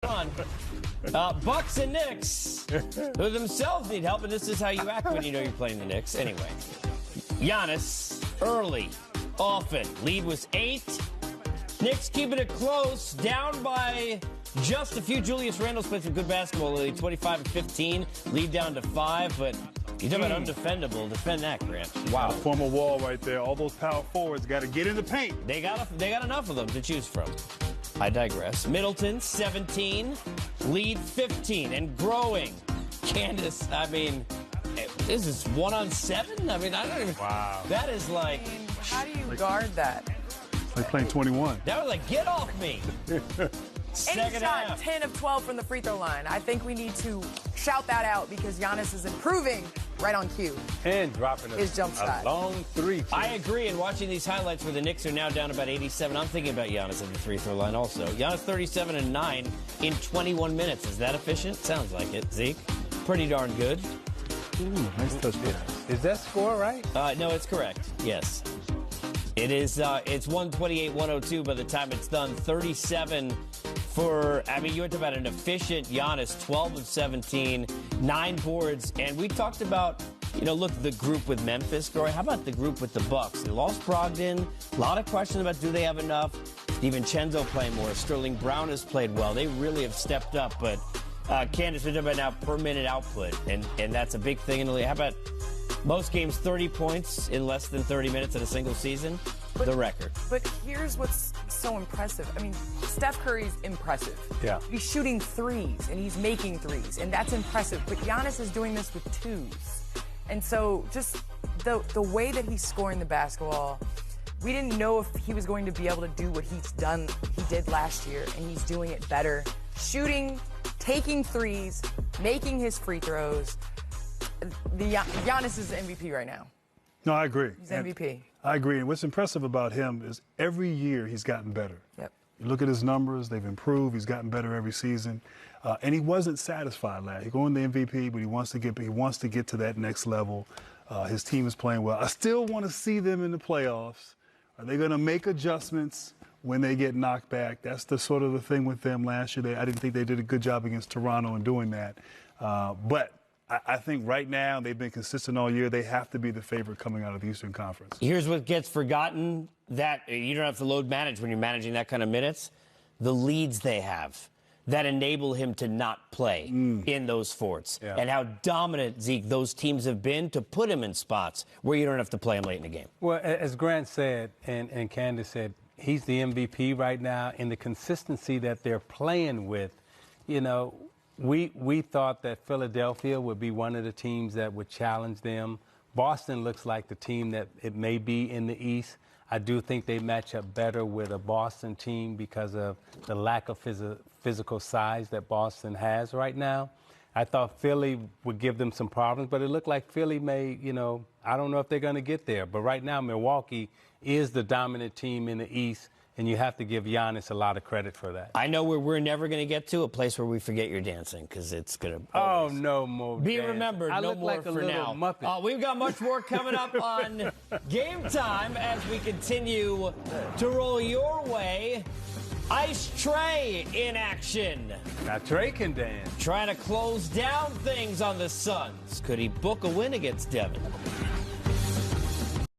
on. Bucks and Knicks, who themselves need help, and this is how you act when you know you're playing the Knicks. Anyway, Giannis, early, often. Lead was 8. Knicks keeping it close, down by just a few. Julius Randle's played some good basketball lately, 25-15, lead down to 5, but you talk about undefendable. Defend that, Grant. Wow. Former wall right there. All those power forwards got to get in the paint. They got enough of them to choose from. I digress. Middleton, 17, lead 15, and growing. Candace, I mean, this is 1-on-7? I mean, I don't even... Wow. That is like... How do you guard that? Like playing 21. That was like, get off me. Any shot, 10 of 12 from the free throw line. I think we need to shout that out because Giannis is improving right on cue. And dropping his jump shot. A long 3. I agree. And watching these highlights where the Knicks are now down about 87, I'm thinking about Giannis at the free throw line also. Giannis 37 and 9 in 21 minutes. Is that efficient? Sounds like it. Zeke, pretty darn good. Ooh, nice touchdown. Is that score right? No, it's correct. Yes. It is. It's 128-102 by the time it's done. 37 for, I mean, you talk about an efficient Giannis, 12 of 17, 9 boards. And we talked about, look, the group with Memphis. How about the group with the Bucks? They lost Brogdon. A lot of questions about do they have enough. DiVincenzo playing more. Sterling Brown has played well. They really have stepped up. But, Candace, we're talking about now per minute output. And that's a big thing in the league. How about most games, 30 points in less than 30 minutes in a single season? The record. But here's what's so impressive. I mean, Steph Curry's impressive. Yeah. He's shooting threes, and he's making threes, and that's impressive. But Giannis is doing this with 2s. And so just the way that he's scoring the basketball, we didn't know if he was going to be able to do what he did last year, and he's doing it better. Shooting, taking threes, making his free throws. Giannis is the MVP right now. No, I agree. He's MVP. I agree. And what's impressive about him is every year he's gotten better. Yep. You look at his numbers, they've improved. He's gotten better every season. And he wasn't satisfied last year. He won the MVP, but he wants to get to that next level. His team is playing well. I still want to see them in the playoffs. Are they going to make adjustments when they get knocked back? That's the sort of the thing with them last year. I didn't think they did a good job against Toronto in doing that. But I think right now they've been consistent all year. They have to be the favorite coming out of the Eastern Conference. Here's what gets forgotten, that you don't have to load manage when you're managing that kind of minutes. The leads they have that enable him to not play in those forts. Yeah. And how dominant, Zeke, those teams have been to put him in spots where you don't have to play him late in the game. Well, as Grant said and Candace said, he's the MVP right now, and the consistency that they're playing with, We thought that Philadelphia would be one of the teams that would challenge them. Boston looks like the team that it may be in the East. I do think they match up better with a Boston team because of the lack of physical size that Boston has right now. I thought Philly would give them some problems, but it looked like Philly may, I don't know if they're going to get there. But right now, Milwaukee is the dominant team in the East. And you have to give Giannis a lot of credit for that. I know where we're never going to get to, a place where we forget you're dancing, because it's going to no more be dancing. remembered. I no look more like a for little now. Muppet. We've got much more coming up on Game Time as we continue to roll your way. Ice Trey in action. Now Trey can dance. Trying to close down things on the Suns. Could he book a win against Devin?